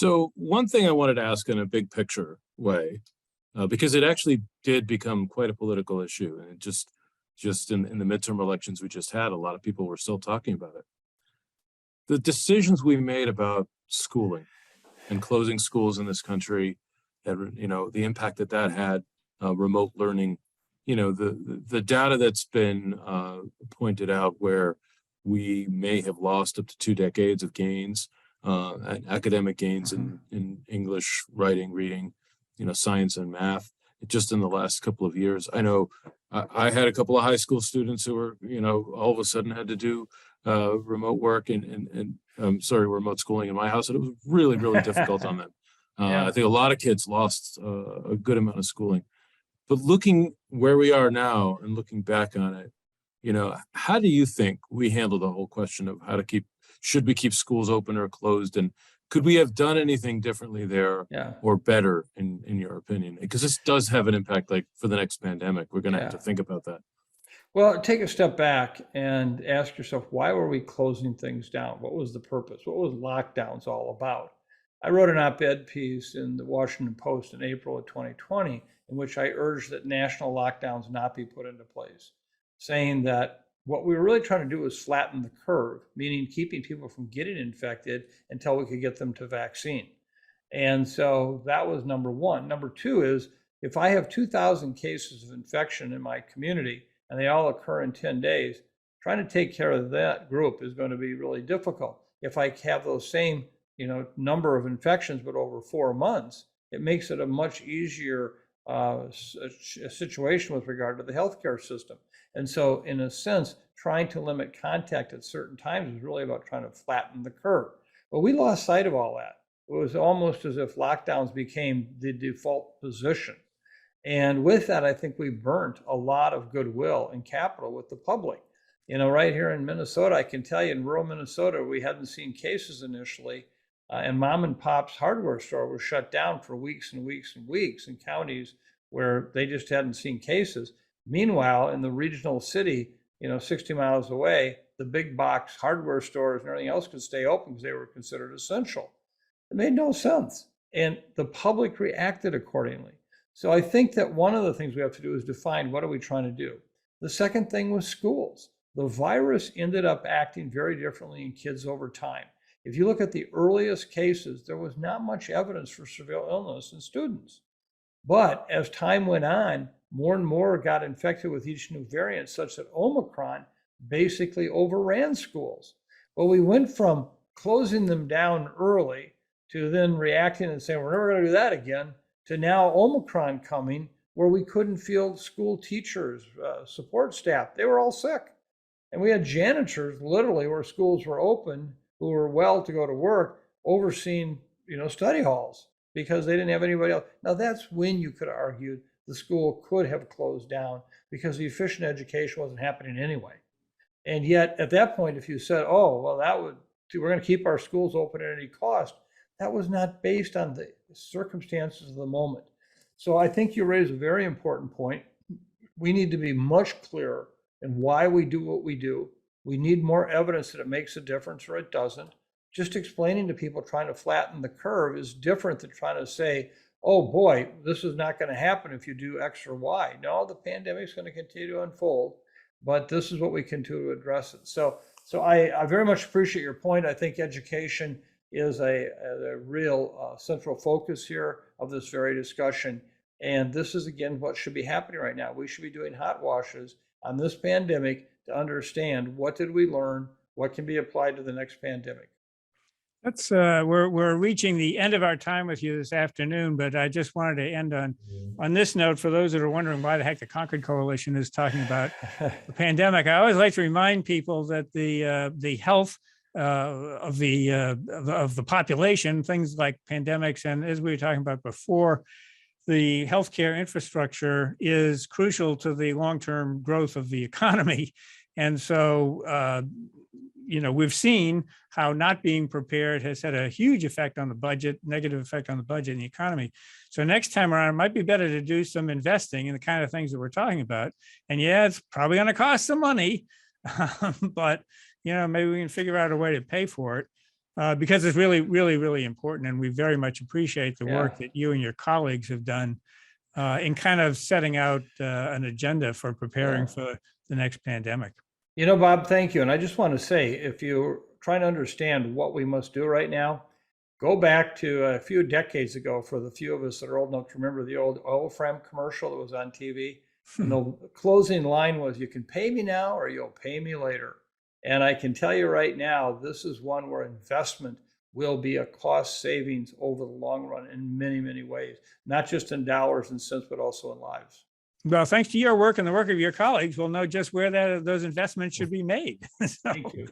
So one thing I wanted to ask in a big picture way, because it actually did become quite a political issue, and it just in the midterm elections we just had, a lot of people were still talking about it. The decisions we made about schooling and closing schools in this country, and the impact that that had, remote learning, the data that's been pointed out where we may have lost up to 2 decades of gains, and academic gains in English, writing, reading, science and math, just in the last couple of years. I know I had a couple of high school students who were, all of a sudden had to do remote work and remote schooling in my house, and it was really, really difficult on them. Yeah. I think a lot of kids lost a good amount of schooling. But looking where we are now and looking back on it, how do you think we handle the whole question of should we keep schools open or closed? And could we have done anything differently there or better in your opinion? Because this does have an impact, like for the next pandemic, we're going to have to think about that. Well, take a step back and ask yourself, why were we closing things down? What was the purpose? What was lockdowns all about? I wrote an op-ed piece in the Washington Post in April of 2020, in which I urged that national lockdowns not be put into place, saying that what we were really trying to do was flatten the curve, meaning keeping people from getting infected until we could get them to vaccine. And so that was number one. Number two is, if I have 2,000 cases of infection in my community and they all occur in 10 days, trying to take care of that group is going to be really difficult. If I have those same number of infections, but over 4 months, it makes it a much easier situation with regard to the healthcare system. And so, in a sense, trying to limit contact at certain times is really about trying to flatten the curve. But we lost sight of all that. It was almost as if lockdowns became the default position. And with that, I think we burnt a lot of goodwill and capital with the public. Right here in Minnesota, I can tell you in rural Minnesota, we hadn't seen cases initially, and mom and pop's hardware store was shut down for weeks and weeks and weeks in counties where they just hadn't seen cases. Meanwhile, in the regional city, 60 miles away, the big box hardware stores and everything else could stay open because they were considered essential. It made no sense. And the public reacted accordingly. So I think that one of the things we have to do is define what are we trying to do. The second thing was schools. The virus ended up acting very differently in kids over time. If you look at the earliest cases, there was not much evidence for severe illness in students. But as time went on, more and more got infected with each new variant, such that Omicron basically overran schools. Well, we went from closing them down early to then reacting and saying, we're never going to do that again, to now Omicron coming, where we couldn't field school teachers, support staff. They were all sick. And we had janitors literally where schools were open who were well to go to work, overseeing, study halls because they didn't have anybody else. Now that's when you could argue the school could have closed down because the efficient education wasn't happening anyway. And yet at that point, if you said, oh, well, we're going to keep our schools open at any cost, that was not based on the circumstances of the moment. So I think you raise a very important point. We need to be much clearer in why we do what we do. We need more evidence that it makes a difference or it doesn't. Just explaining to people trying to flatten the curve is different than trying to say, oh boy, this is not going to happen if you do X or Y. No, the pandemic is going to continue to unfold, but this is what we can do to address it. So I very much appreciate your point. I think education is a real central focus here of this very discussion. And this is, again, what should be happening right now. We should be doing hot washes on this pandemic to understand what did we learn, what can be applied to the next pandemic. That's we're reaching the end of our time with you this afternoon, but I just wanted to end on this note for those that are wondering why the heck the Concord Coalition is talking about the pandemic. I always like to remind people that the health of the population, things like pandemics, and as we were talking about before, the healthcare infrastructure is crucial to the long-term growth of the economy. And so, we've seen how not being prepared has had a huge effect on the budget, negative effect on the budget and the economy. So next time around, it might be better to do some investing in the kind of things that we're talking about. And yeah, it's probably going to cost some money, but maybe we can figure out a way to pay for it. because it's really, really, really important. And we very much appreciate the work Yeah. that you and your colleagues have done in kind of setting out an agenda for preparing for the next pandemic. You know, Bob, thank you. And I just want to say, if you're trying to understand what we must do right now, go back to a few decades ago for the few of us that are old enough to remember the old oil frame commercial that was on TV. And the closing line was, you can pay me now or you'll pay me later. And I can tell you right now, this is one where investment will be a cost savings over the long run in many, many ways, not just in dollars and cents, but also in lives. Well, thanks to your work and the work of your colleagues, we'll know just where those investments should be made. So, Thank you.